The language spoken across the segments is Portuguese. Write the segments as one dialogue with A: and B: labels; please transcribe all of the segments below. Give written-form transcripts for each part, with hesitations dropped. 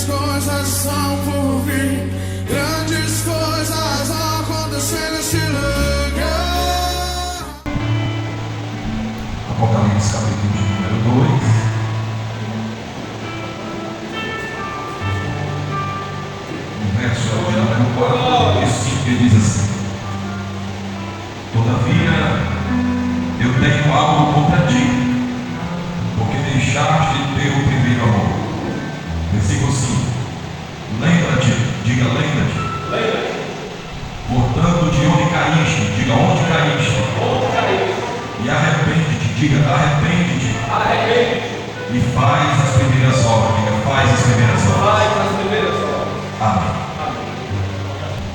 A: coisas são por vir, grandes coisas acontecendo nesse lugar.
B: Apocalipse capítulo número 2. O verso é o 4 e 5, que diz assim: todavia eu tenho algo contra ti, porque deixaste de ter o primeiro amor. Versículo 5: lembra-te, diga lembra-te. Portanto, de onde caíste, diga onde caíste. E arrepende-te, diga arrepende-te. E faz as primeiras obras, diga faz as primeiras obras. Amém.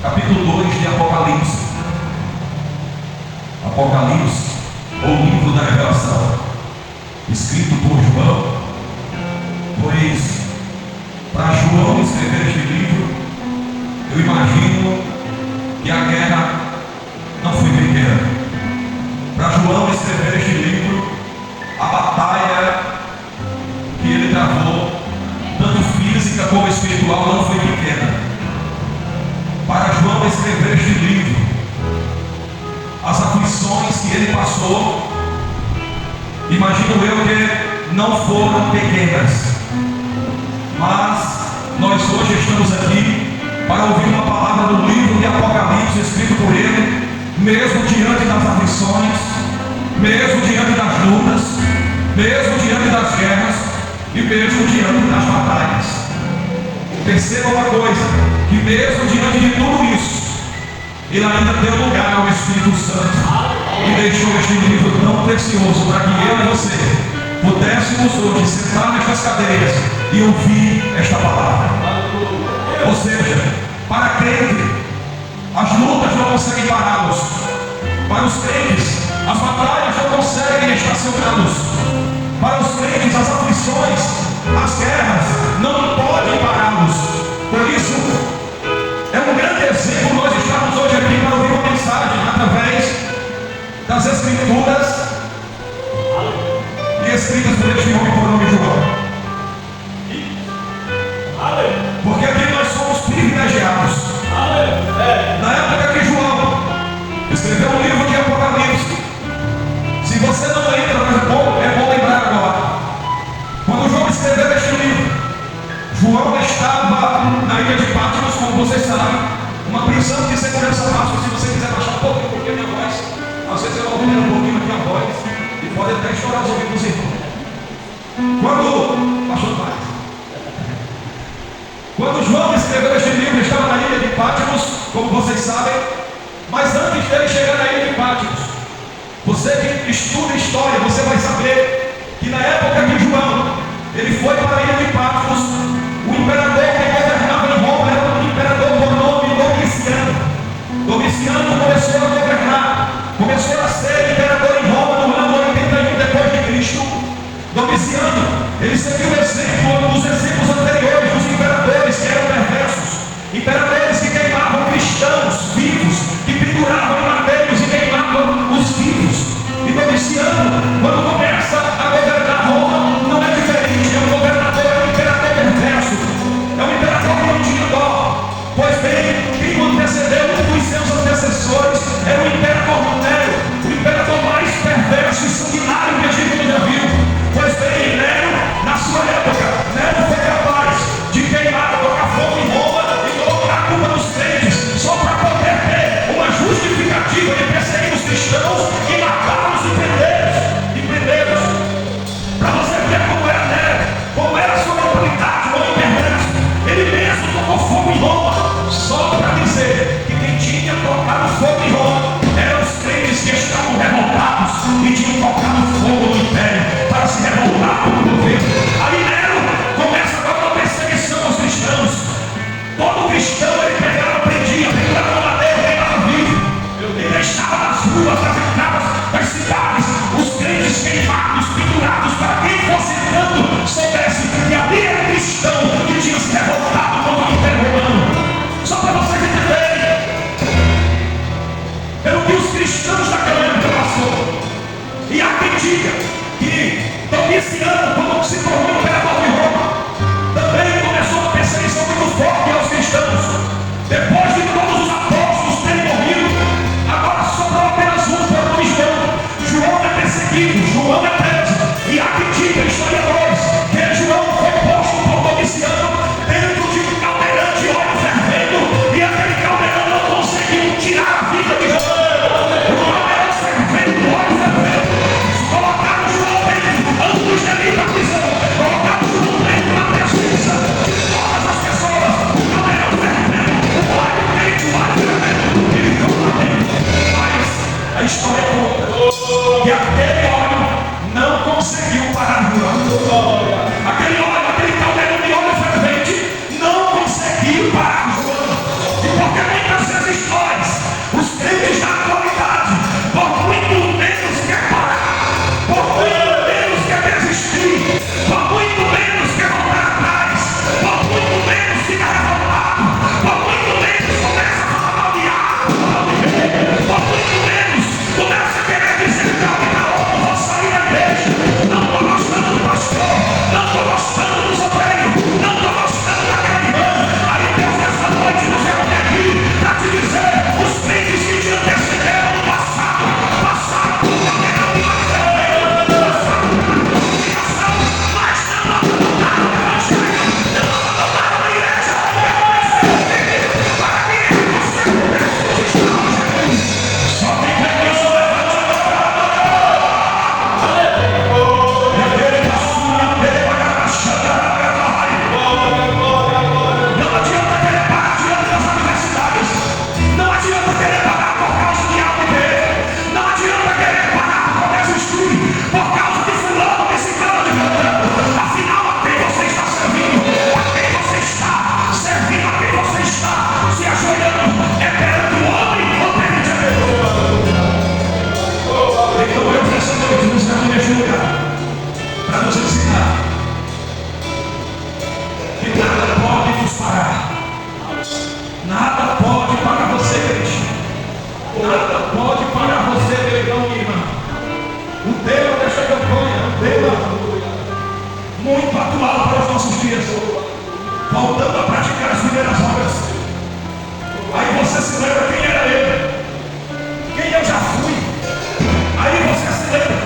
B: Capítulo 2 de Apocalipse. Apocalipse, ou livro da revelação, escrito por João. Pois para João escrever este livro, eu imagino que a guerra não foi pequena. Para João escrever este livro, a batalha que ele travou, tanto física como espiritual, não foi pequena. Para João escrever este livro, as aflições que ele passou, imagino eu que não foram pequenas. Mas nós hoje estamos aqui para ouvir uma palavra do livro de Apocalipse escrito por ele, mesmo diante das aflições, mesmo diante das lutas, mesmo diante das guerras e mesmo diante das batalhas. Perceba uma coisa, que mesmo diante de tudo isso, ele ainda deu lugar ao Espírito Santo e deixou este livro tão precioso para que eu e você pudéssemos hoje sentar nestas cadeiras e ouvir esta palavra. Ou seja, para crente, as lutas não conseguem pará-los. Para os crentes, as batalhas não conseguem estacioná-los. Para os crentes, as aflições, as guerras não podem pará-los. Por isso, é um grande exemplo nós estamos hoje aqui para ouvir uma mensagem através das Escrituras e escritas por este homem por nome João. Porque aqui nós somos privilegiados. Na época que João escreveu o livro de Apocalipse, se você não lembra, mas é bom lembrar agora. Quando João escreveu este livro, João estava na ilha de Patmos, como vocês sabem, uma prisão de segurança máxima. Se você quiser baixar um pouquinho, porque a minha voz, às vezes eu vou ouvir um pouquinho aqui a voz e pode até estourar os ouvidos dos irmãos. Quando João escreveu este livro, ele estava na ilha de Patmos, como vocês sabem. Mas antes dele chegar na ilha de Patmos, você que estuda história, você vai saber que na época de João, ele foi para a ilha de Patmos. O imperador que governava em Roma era um imperador por nome Domiciano. Domiciano começou a governar, começou a ser imperador em Roma no ano 81 depois de Cristo. Domiciano, ele seguiu o exemplo dos exemplos anteriores dos imperadores que eram perversos, imperadores que queimavam cristãos vivos, que penduravam em madeiros e queimavam os vivos. E Domiciano, quando começa a governar Roma, não é diferente, é um governador, é um imperador atuá-lo para os nossos dias, voltando a praticar as primeiras obras. Aí você se lembra quem era ele, quem eu já fui. Aí você se lembra.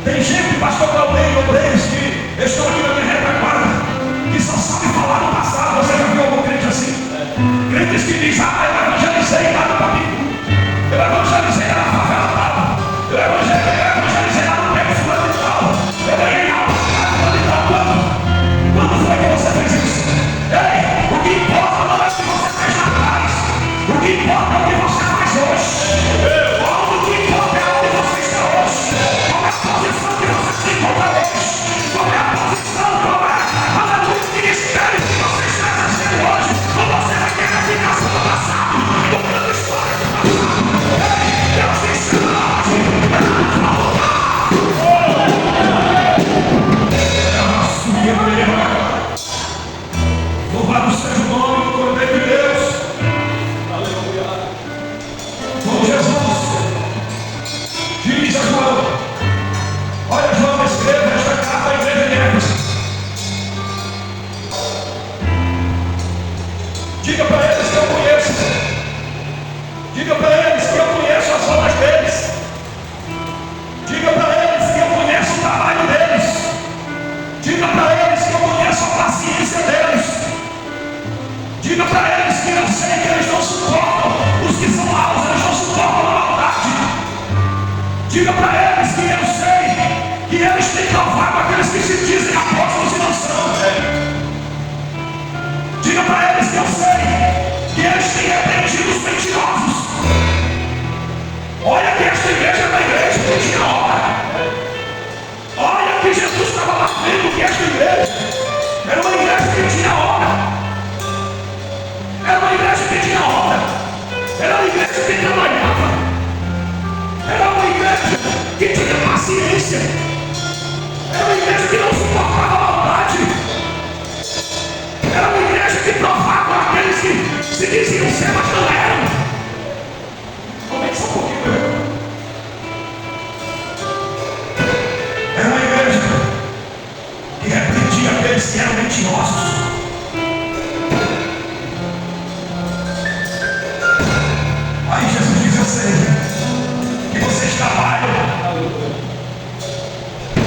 B: Tem gente, pastor Claudio, obreiros que estão aqui na minha retaguarda, que só sabe falar no passado. Você já viu algum crente assim? Crentes que dizem: ah, eu evangelizei lá no Papicu, eu evangelizei lá na favela tal, eu evangelizei lá no tempo fulano de tal, eu ganhei alma fulano de tal. Quando foi que você fez isso? Ei, o que importa não é o que você fez lá atrás, o que importa é o que você faz hoje. O que importa é onde você está hoje, qual é a posição que você se encontra hoje, qual é a posição, qual é o ministério que você está exercendo hoje. Ou você vai ter a aplicação do passado, contando história do passado. Ei, Deus te chama hoje para voltar. Louvado seja o nome do Cordeiro de Deus. Aleluia. Como Jesus diz a João: olha, João, escreva esta carta à igreja de Éfeso. Diga para eles que eu conheço. Diga para eles que eu conheço as obras deles. Diga para eles que eu conheço o trabalho deles. Diga para eles que eu conheço a paciência deles. Diga para eles que eu sei que eles não suportam os que são maus, eles não suportam a maldade. Diga para eles que eu sei que eles têm provado aqueles que se dizem apóstolos e não são. Diga para eles que eu sei que eles têm repreendido os mentirosos. Olha que esta igreja é uma igreja que tinha obra. Olha que Jesus estava lá vendo que esta igreja era uma igreja que tinha obra. Era uma igreja que tinha obra. Era uma igreja que trabalhava. Era uma igreja que tinha paciência. Era uma igreja que não suportava a maldade. Era uma igreja que provava aqueles que se diziam ser, mas não eram. Comente só um pouquinho, meu irmão. Era uma igreja que repreendia aqueles que eram mentirosos. Aí Jesus diz: eu sei que vocês trabalham,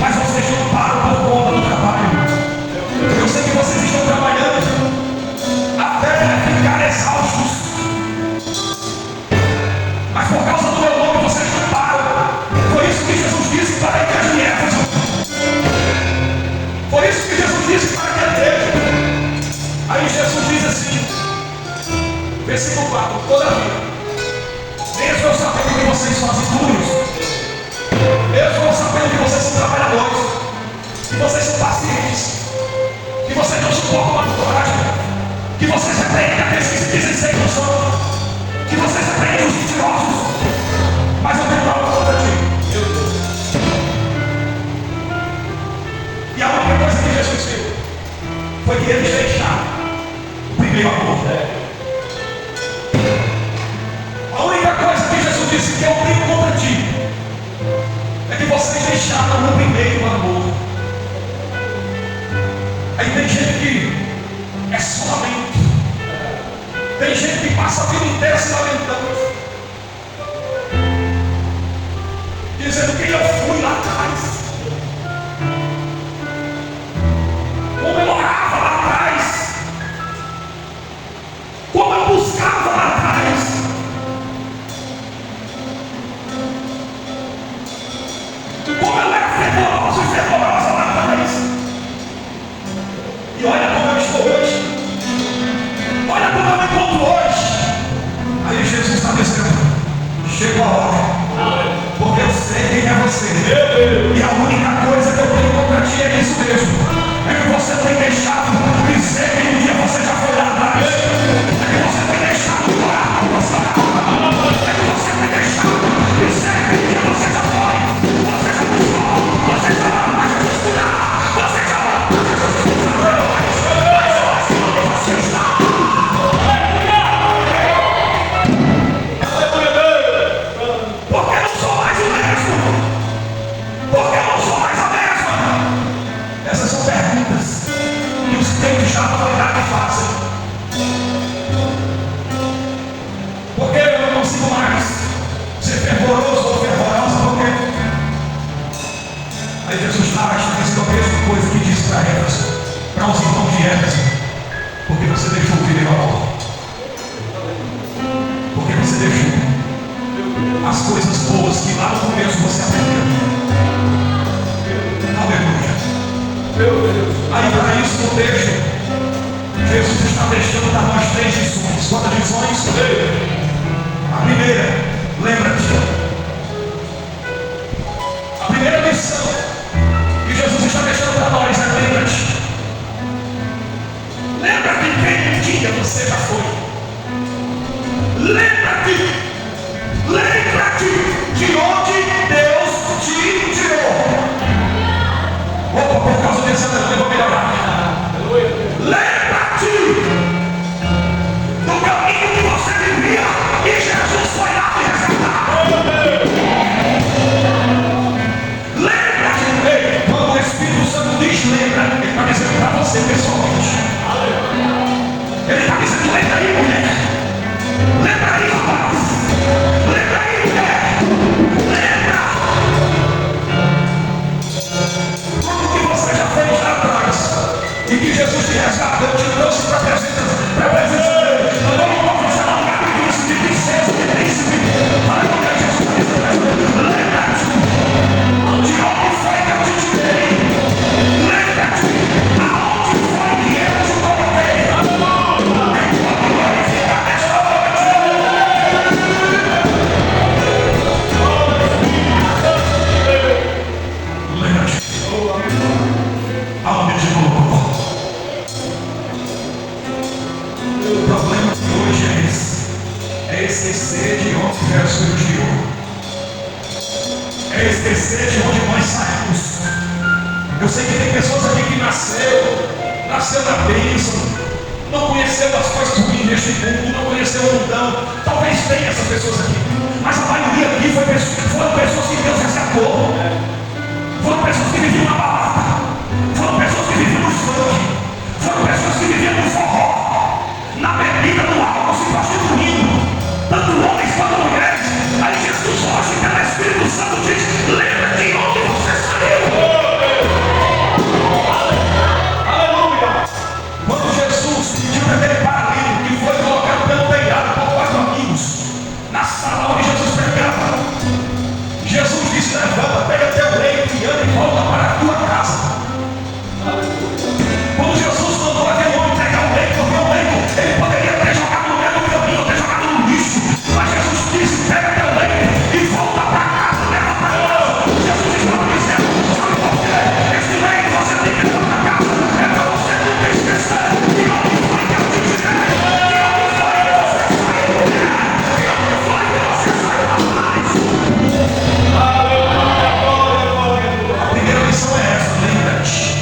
B: mas vocês não param por conta do trabalho. Eu sei que vocês estão trabalhando até ficar exaustos, mas por causa do meu nome vocês não param. Foi isso que Jesus disse para a igreja de Éfeso. Foi isso que Jesus disse para aquela igreja. Aí Jesus diz assim, versículo 4: todavia, mesmo eu sabendo que vocês fazem tudo isso, mesmo eu sabendo que vocês são trabalhadores, que vocês são pacientes, que vocês não suportam a coragem, que vocês repreendem aqueles que se dizem ser que não são, que vocês repreendem os mentirosos, mas eu tenho algo contra ti. E a única coisa que Jesus fez foi que eles deixaram o primeiro amor. A única coisa que Jesus disse que eu tenho contra ti é que vocês deixaram o primeiro amor. Aí tem gente que é só lamento. Tem gente que passa a vida inteira se lamentando, dizendo quem eu fui lá atrás, como eu orava lá atrás, como eu buscava lá atrás. Como eu era fervoroso e fervorosa lá atrás. E olha como eu estou hoje. Olha como eu me encontro hoje. Aí Jesus está dizendo: chegou a hora, porque eu sei quem é você. você deixou o filho amor. Porque você deixou as coisas boas que lá no começo você aprendeu. Aleluia. Aí para isso no texto, Jesus está deixando para nós 3 lições. Quantas lições? A primeira, lembra-te. A primeira lição que Jesus está deixando para nós é: lembra-te. Lembra-te quem um dia você já foi. Lembra-te. Lembra-te de onde Deus te tirou. Opa, por causa desse aleluia, eu vou melhorar. Lembra-te do caminho que você vivia e Jesus foi lá te resgatar. Lembra-te. Quando o Espírito Santo diz lembra, ele está dizendo para você pessoalmente. Ele está dizendo: lembra aí, mulher. Lembra aí, rapaz. Lembra aí, mulher. Lembra. Tudo que você já fez lá atrás e que Jesus te resgatou, te trouxe para a presença dele. Não importa se é um lugar de príncipe, de princesa, de príncipe. Aleluia, Jesus está dizendo: lembra-te. De onde foi que eu te tirei? Lembra-te. Aonde foi que eu te coloquei? Enquanto glorificar nesta noite. Lembra-te. Aonde te colocou? O problema de hoje é esse. É esquecer de onde Jesus nos tirou. É esquecer de onde nós saímos. Eu sei que tem pessoas aqui que nasceu na bênção, não conheceu as coisas ruins deste mundo, não conheceu o mundão. Talvez tenha essas pessoas aqui, mas a maioria aqui foram pessoas que Deus resgatou. Foram pessoas que viviam na balada, foram pessoas que viviam no funk, foram pessoas que viviam no forró, na bebida, no álcool, se prostituindo, tanto homens quanto mulheres. Aí Jesus hoje, pelo Espírito Santo, diz: lembra de onde você saiu. Aleluia. Quando Jesus pediu para aquele paralítico que foi colocado pelo telhado por 4 amigos na sala onde Jesus pregava, Jesus disse: levanta, pega teu leito e anda e volta para a tua casa. Quando Jesus mandou aquele homem pegar o leito, porque o leito ele poderia ter jogado no meio do caminho, ter jogado no lixo, mas Jesus disse: pega teu leito e volta para casa, leva para casa. Jesus estava dizendo: sabe por quê? Esse leito você tem que levar para casa, é para você nunca esquecer de onde foi que eu te tirei, de onde foi que você saiu, mulher, de onde foi que você saiu, rapaz. A primeira lição é essa: lembra-te.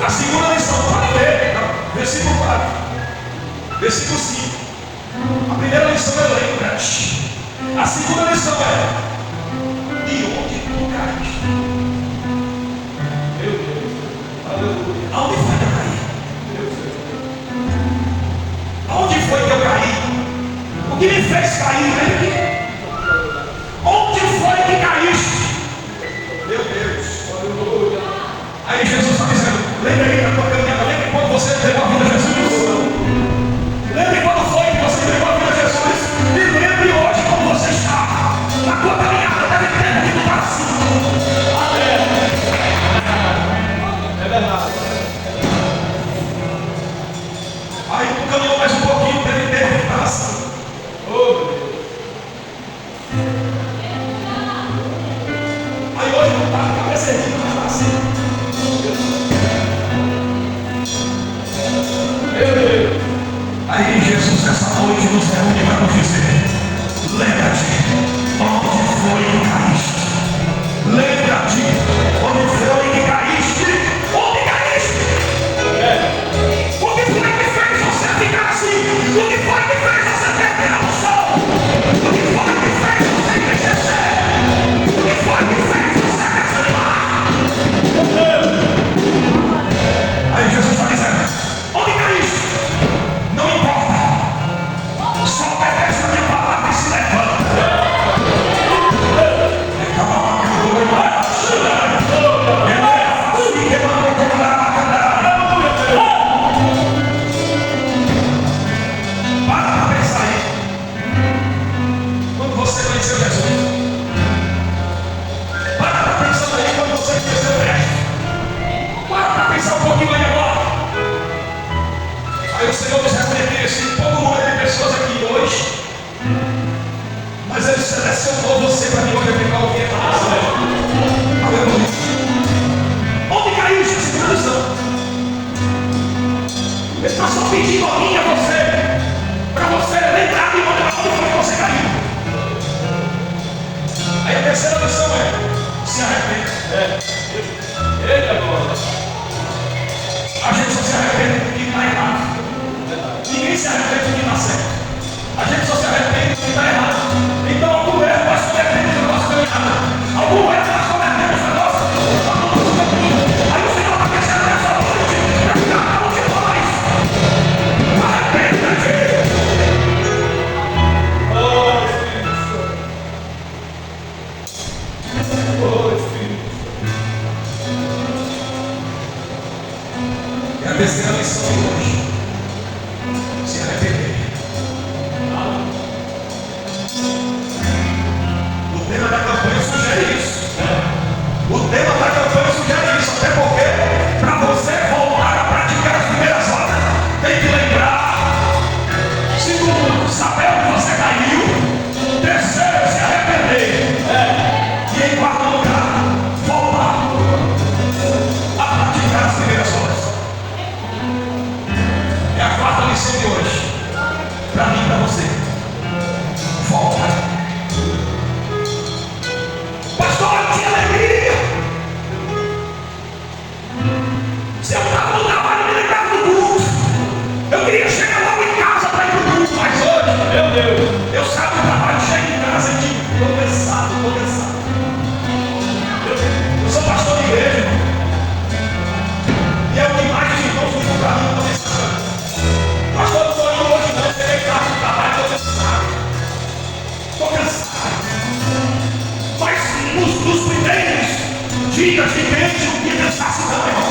B: A segunda lição, pode ler, versículo 4, versículo 5. A primeira lição é lembra-te. A segunda lição é: de onde tu caíste? Meu Deus, aleluia. Aonde foi que eu caí? Aonde foi que eu caí? O que me fez cair? Lembra? Onde foi que caíste? Meu Deus, aleluia. Aí Jesus está dizendo: lembra aí da tua caminhada, lembra quando você entregou a vida a Jesus? Lembre quando foi que você entregou a vida a Jesus? E lembre hoje como você está. Na tua caminhada deve ter que mudar assim. É verdade. Aí tu caminhou mais um pouquinho, deve ter que mudar assim. Oh, meu Deus. Aí hoje não está a cabeça erguida, mas está assim. Aí Jesus essa noite nos reúne para nos dizer: lembra-te onde foi que caíste. Lembra-te onde foi que caíste. Onde caíste? O que foi que fez você ficar assim? O que foi que fez você perder a noção? O que foi que fez você enriquecer? O que foi que fez você desanimar? Aí Jesus está dizendo: onde caíste? Não importa. Só obedece a minha palavra e se levanta. O Senhor nos reconhece esse pouco número de pessoas aqui hoje, mas Ele selecionou você para me ouvir para ouvir essa palavra. Aleluia. Onde caiu essa tradição? Ele está só pedindo a mim e a você, para você lembrar de onde foi que você caiu. Aí a terceira lição é: se arrependa. Ele agora. A gente só se arrepende do que está errado. Ninguém se arrepende do que está certo. A gente só se arrepende do que está errado. Então, algum erro nós cometemos na nossa caminhada. Algum erro nós cometemos na nossa caminho. Aí o Senhor está pensando nessa noite para cada um de nós. Arrependa-te. Oh, Espírito Santo. Oh, Espírito Santo. É a terceira lição de hoje. Se arrepender. O tema da campanha sugere isso. O tema da campanha sugere isso. Até porque, para você voltar a praticar as primeiras obras, tem que lembrar. Segundo, saber onde você caiu. Terceiro, se arrepender. E em quarto lugar, voltar a praticar as primeiras obras. É a quarta lição de hoje. Para mim e para você. Volta. Pastor, eu tinha alegria. Se eu estava no trabalho, me lembrava do culto. Eu queria chegar logo em casa para ir para o culto. Mas hoje, meu Deus, eu saio do trabalho, chego em casa e digo: estou cansado, estou cansado. Eu sou pastor de igreja, irmão. E é o que mais os irmãos ficam para mim, estou cansado. Pastor, não estou indo hoje não, cheguei em casa do trabalho, estou cansado. Estou cansado. Mas nos primeiros dias de mente, o que cansaço não, irmão.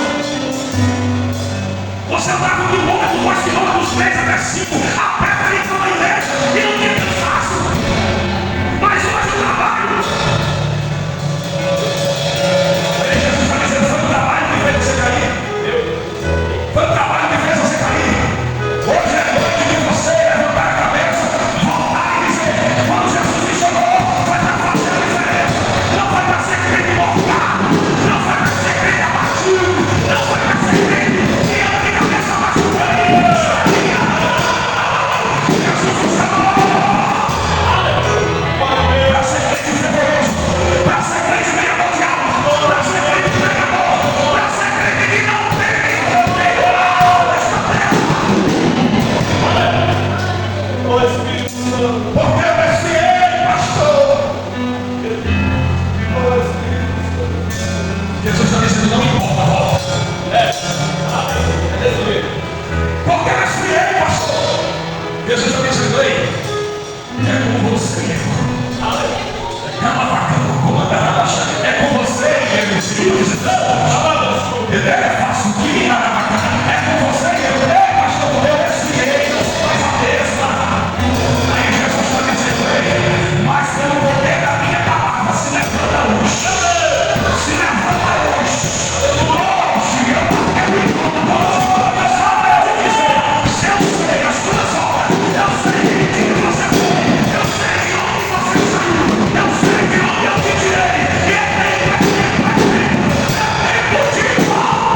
B: Você andava de quilômetro, 2 quilômetros, 3 até 5, a pé para ir para uma igreja e não tinha cansaço. Mas hoje o trabalho. Aí Jesus está dizendo: foi o trabalho que fez você cair. Foi o trabalho que fez você cair. Hoje é noite de você levantar a cabeça, voltar e dizer: quando Jesus me chamou, foi para fazer a diferença. Não foi para ser crente mortal, não foi para ser crente abatido, não foi para ser crente que anda de cabeça baixa. Jesus me chamou para ser crente fervoroso, para ser crente ganhador de alma, para ser crente pregador, para ser crente que não tem nesta terra.
C: Oh, Espírito Santo.
B: Porque eu desfiei, pastor.
C: Oh, Espírito Santo.
B: Jesus está dizendo: não importa, volta. Porque eu desfiei, pastor. Jesus está dizendo: ei, é com você, irmão. É com você, meu Espírito. Ele é fácil que é com você, eu. Ei, pastor, eu desfiei, não sou mais a mesma. Aí Jesus está dizendo: ei, mas pelo poder da minha palavra, se levanta hoje. Se levanta hoje. Hoje eu quero ir com você. Se eu sei as tuas obras, eu sei de onde você foi, eu sei de onde você saiu, eu sei de onde eu te tirei. E é tempo de voltar.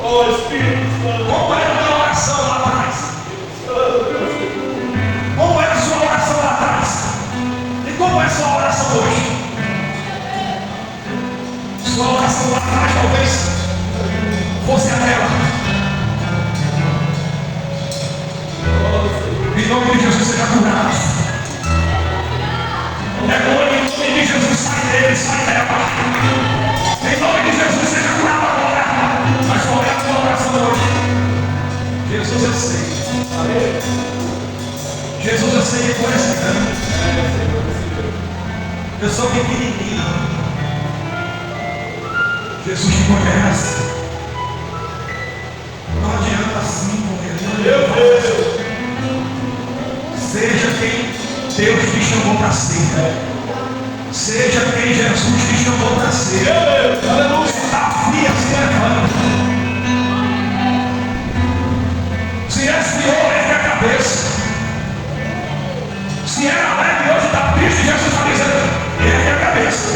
C: Oh, Espírito Santo.
B: Como era a minha oração lá atrás? Como era a sua oração lá atrás? E como é a sua oração hoje? Sua oração lá atrás talvez fosse aquela: em nome de Jesus seja curado. Demônio, em nome de Jesus, sai dele, sai dela. Em nome de Jesus seja curado agora. Mas qual é a sua oração hoje? Jesus, eu sei. Jesus, eu sei que tu és grande. Eu sou pequenininho. Jesus te conhece. Não adianta assim morrer.
C: Meu Deus.
B: Seja quem Deus te chamou para ser. Se desafia, se levanta. Se esfriou, ergue a cabeça. Se era alegre, hoje está triste, Jesus está dizendo, ergue a cabeça.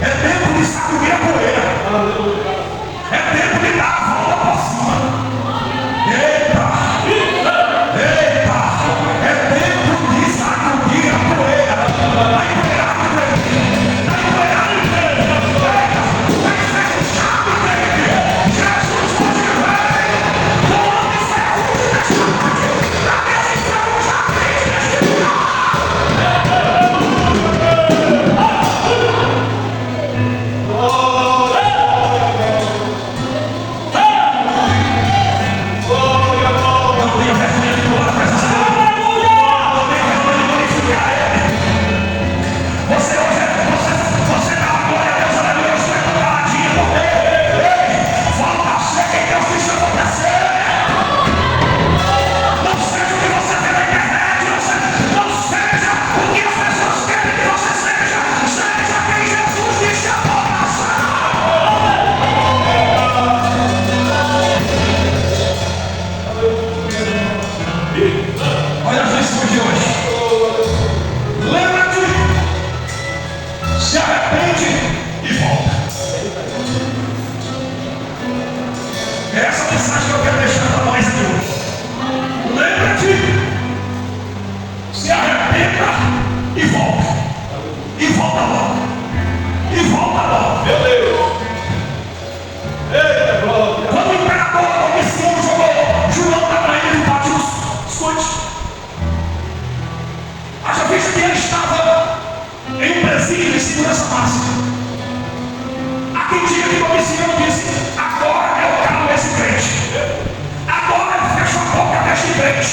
B: É tempo de sacudir a poeira. É tempo de dar a volta por cima. Eita! Eita! É tempo de sacudir a poeira. Vai empoeirar a igreja. Vai empoeirar a igreja. Vai ser puxado a igreja. Jesus hoje vem. Todo saúde desta noite. Para ver se estamos a Cristo. Não tenho vergonha de pular a presença dele. Não tenho vergonha de glorificar ele. Você dá a glória a Deus, aleluia, você é caladinha, porque volta a ser quem Deus disse acontecer. Não seja o que você vê na internet, não seja o que as pessoas querem que você seja. Seja quem Jesus disse a vocação. Olha as lições de hoje. Lembra-te, se arrepende e volta. É essa mensagem que eu quero deixar para nós aqui hoje. Lembra-te, se arrependa e volta. E volta logo. E volta logo.
C: Meu Deus. Eita, glória.
B: Quando o imperador Domiciano jogou João da Bahia e bateu os coites, haja vista que ele estava em um presídio de segurança máxima. Há quem diga que Domiciano disse: agora eu calo esse crente. Agora eu fecho a boca deste crente.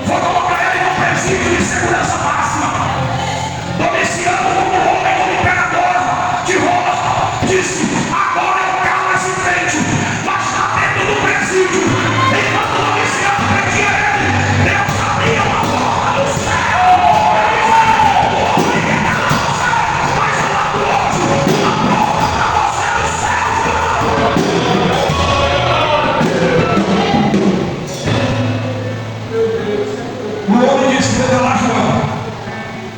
B: Vou colocar ele no presídio de segurança máxima. Domiciano, como homem, como imperador de Roma, disse: agora eu calo esse crente. Mas está dentro do presídio. Enquanto Domiciano prendia ele, Deus abria uma porta do céu. O homem que está lá no céu, mas lá do outro, a porta para você do céu. O homem disse: vou calar João.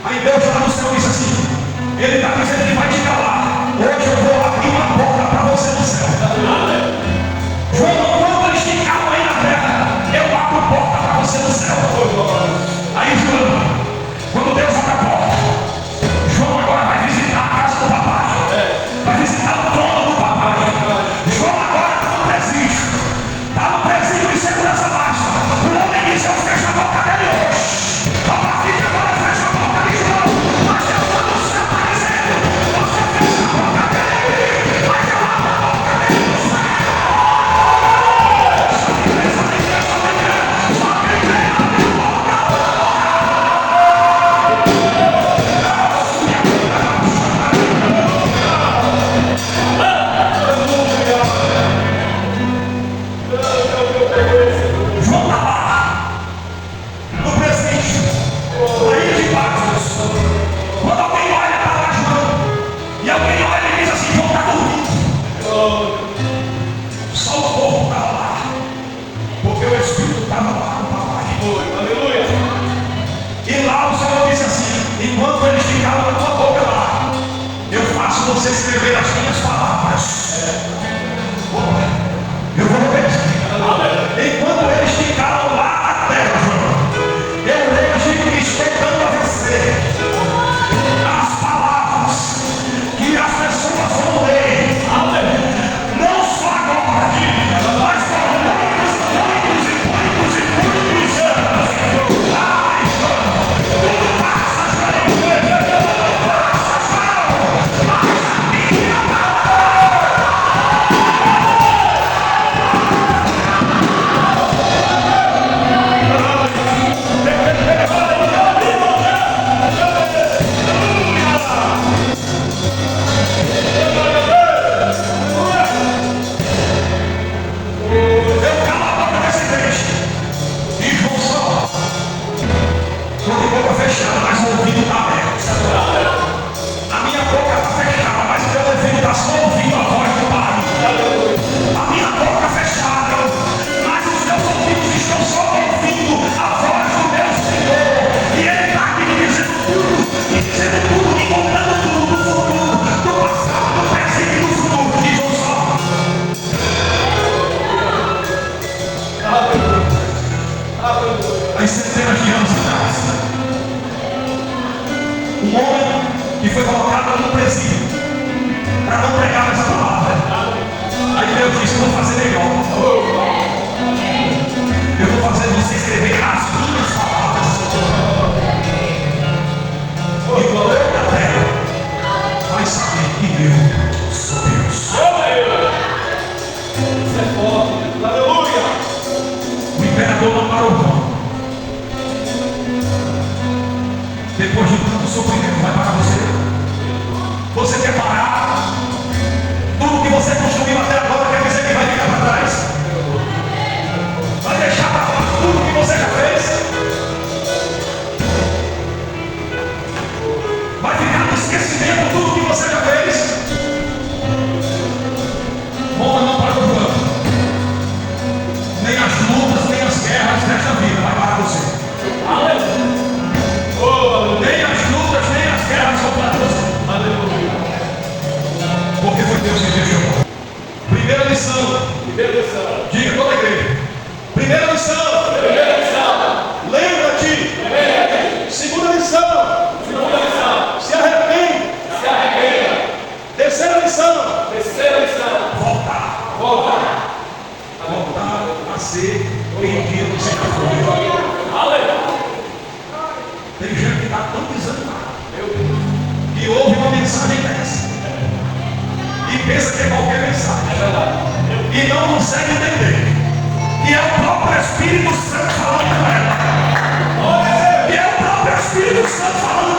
B: Aí Deus lá no céu disse assim: ele está dizendo que vai te calar. Hoje eu vou abrir uma porta para você no céu. João, quando eles te calam aí na terra, eu abro a porta para você no céu. Aí João, quando Deus abre a porta, João agora vai visitar a casa do papai. Vai visitar o trono do papai. João agora está no presídio. Está no presídio de segurança máxima. O homem disse: eu fecho a boca dele hoje. A partir de agora eu fecho a boca de João. Mas Deus lá no céu está dizendo: você fecha a boca dele, mas eu abro a boca dele no céu. Só que crê, só que crê, só que crê. Só que crê, abre a boca. João está lá, no presídio, na ilha de Patmos. Quando alguém olha para lá, João, e alguém olha e diz assim: João está dormindo. Só o corpo estava lá, porque o Espírito estava lá com o papai.
C: Aleluia.
B: E lá o Senhor disse assim: enquanto eles ficavam na tua boca lá, eu faço você escrever as minhas palavras. Eu vou repetir. Enquanto eles ficaram lá na terra, João, eu leio e estou dando a você as palavras que as pessoas vão ler. Não só agora, mas por muitos e muitos anos. Ai, tudo passa, João. Tudo passa, João. Mas a minha palavra Um homem que foi colocado no presídio para não pregar essa palavra. Aí Deus disse: eu vou fazer melhor. Eu vou fazer você escrever as minhas palavras. E toda a terra vai saber que eu sou Deus.
C: Isso é forte. Aleluia.
B: O imperador não parou não. Depois de tanto sofrimento, vai parar você? Você quer parar? Tudo que você construiu até agora quer dizer que vai ficar para trás? Vai deixar para trás tudo que você já fez? Vai ficar no esquecimento tudo que você já fez? Roma não parou o plano. Nem as lutas, nem as guerras desta vida vai parar você.
C: Aleluia.
B: Nem as lutas, nem as guerras vão parar você.
C: Aleluia.
B: Porque foi Deus que te chamou. Primeira lição.
C: Primeira lição.
B: Diga toda a igreja. Primeira lição.
C: Primeira lição.
B: Lembra-te. Segunda lição.
C: Segunda lição.
B: Se arrepende.
C: Se arrependa.
B: Terceira lição.
C: Terceira lição.
B: Voltar.
C: Voltar.
B: Voltar a ser rendido sem foi.
C: Aleluia.
B: Tem gente que está tão desanimada que ouve uma mensagem dessa e pensa que é qualquer mensagem e não consegue entender que é o próprio Espírito Santo falando com ela. E é o próprio Espírito Santo falando